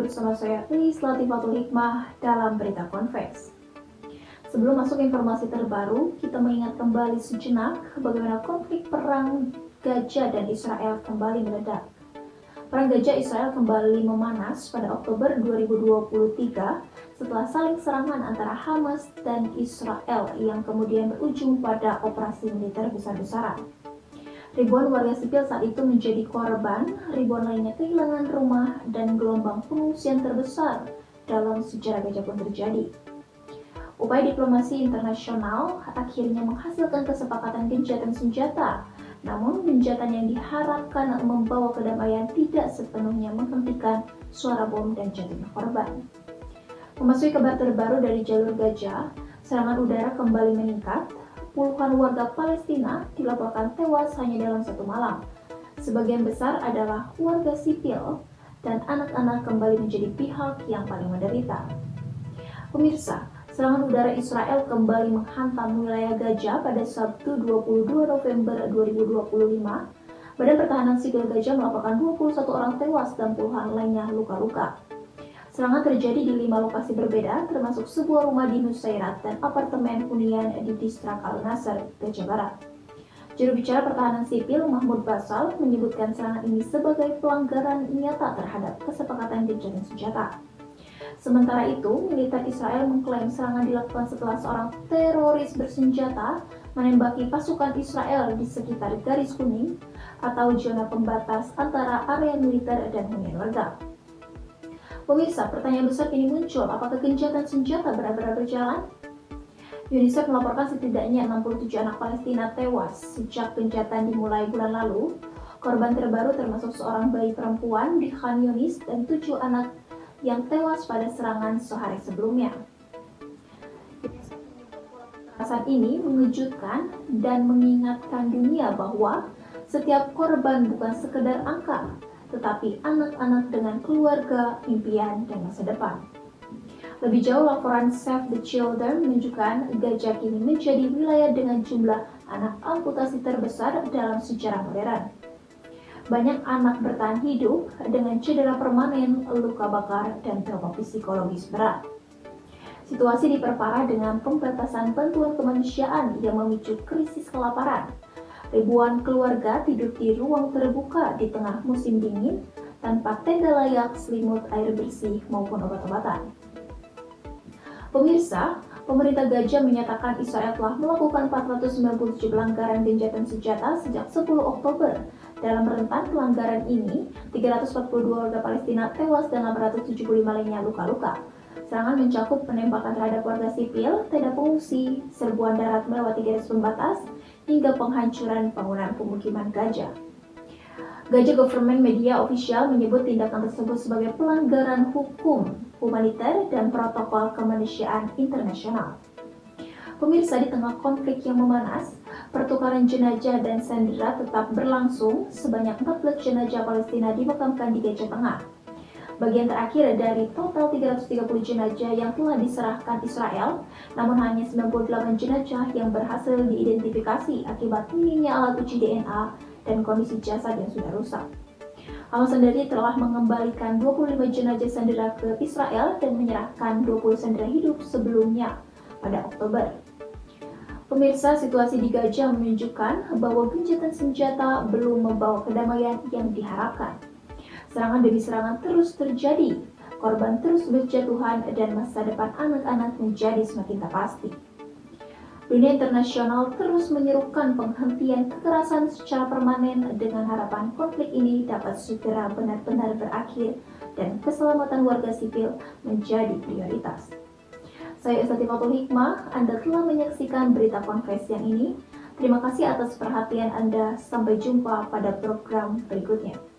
bersama saya Lilis Latifatul Hikmah dalam Berita Konveks. Sebelum masuk informasi terbaru, kita mengingat kembali sejenak bagaimana konflik perang Gaza dan Israel kembali meledak. Perang Gaza Israel kembali memanas pada Oktober 2023 setelah saling serangan antara Hamas dan Israel yang kemudian berujung pada operasi militer besar-besaran. Ribuan warga sipil saat itu menjadi korban, ribuan lainnya kehilangan rumah, dan gelombang pengungsian terbesar dalam sejarah Gaza pun terjadi. Upaya diplomasi internasional akhirnya menghasilkan kesepakatan gencatan senjata, namun gencatan yang diharapkan membawa kedamaian tidak sepenuhnya menghentikan suara bom dan jatuhnya korban. Memasuki kabar terbaru dari jalur Gaza, serangan udara kembali meningkat. Puluhan warga Palestina dilaporkan tewas hanya dalam satu malam. Sebagian besar adalah warga sipil dan anak-anak kembali menjadi pihak yang paling menderita. Pemirsa, serangan udara Israel kembali menghantam wilayah Gaza pada Sabtu 22 November 2025. Badan Pertahanan Sipil Gaza melaporkan 21 orang tewas dan puluhan lainnya luka-luka. Serangan terjadi di 5 lokasi berbeda, termasuk sebuah rumah di Nusairat dan apartemen hunian di distrik Al-Nasr, Gaza Barat. Juru bicara Pertahanan Sipil Mahmud Basal menyebutkan serangan ini sebagai pelanggaran nyata terhadap kesepakatan gencatan senjata. Sementara itu, militer Israel mengklaim serangan dilakukan setelah seorang teroris bersenjata menembaki pasukan Israel di sekitar garis kuning atau zona pembatas antara area militer dan hunian warga. Pemirsa, pertanyaan besar kini muncul, apakah gencatan senjata benar-benar berjalan? UNICEF melaporkan setidaknya 67 anak Palestina tewas sejak gencatan dimulai bulan lalu. Korban terbaru termasuk seorang bayi perempuan di Khan Yunis dan 7 anak yang tewas pada serangan sehari sebelumnya. Kekerasan ini mengejutkan dan mengingatkan dunia bahwa setiap korban bukan sekedar angka, tetapi anak-anak dengan keluarga, impian, dan masa depan. Lebih jauh, laporan Save the Children menunjukkan Gaza kini menjadi wilayah dengan jumlah anak amputasi terbesar dalam sejarah modern. Banyak anak bertahan hidup dengan cedera permanen, luka bakar, dan trauma psikologis berat. Situasi diperparah dengan pembatasan bantuan kemanusiaan yang memicu krisis kelaparan. Ribuan keluarga tidur di ruang terbuka di tengah musim dingin tanpa tenda layak, selimut, air bersih, maupun obat-obatan. Pemirsa, pemerintah Gaza menyatakan Israel telah melakukan 497 pelanggaran gencatan senjata sejak 10 Oktober. Dalam rentan pelanggaran ini, 342 warga Palestina tewas dan 875 lainnya luka-luka. Serangan mencakup penembakan terhadap warga sipil, tenda pengungsi, serbuan darat melewati garis pembatas, hingga penghancuran bangunan pemukiman Gaza. Gaza Government Media Official menyebut tindakan tersebut sebagai pelanggaran hukum, humaniter, dan protokol kemanusiaan internasional. Pemirsa, di tengah konflik yang memanas, pertukaran jenazah dan sandera tetap berlangsung. Sebanyak 14 jenazah Palestina dimakamkan di Gaza Tengah. Bagian terakhir dari total 330 jenazah yang telah diserahkan Israel, namun hanya 98 jenazah yang berhasil diidentifikasi akibat minimnya alat uji DNA dan kondisi jasad yang sudah rusak. Hamas sendiri telah mengembalikan 25 jenazah sandera ke Israel dan menyerahkan 20 sandera hidup sebelumnya pada Oktober. Pemirsa, situasi di Gaza menunjukkan bahwa gencatan senjata belum membawa kedamaian yang diharapkan. Serangan demi serangan terus terjadi, korban terus berjatuhan, dan masa depan anak-anak menjadi semakin tak pasti. Dunia internasional terus menyerukan penghentian kekerasan secara permanen dengan harapan konflik ini dapat segera benar-benar berakhir dan keselamatan warga sipil menjadi prioritas. Saya Latifatul Hikmah, Anda telah menyaksikan berita konvers yang ini. Terima kasih atas perhatian Anda. Sampai jumpa pada program berikutnya.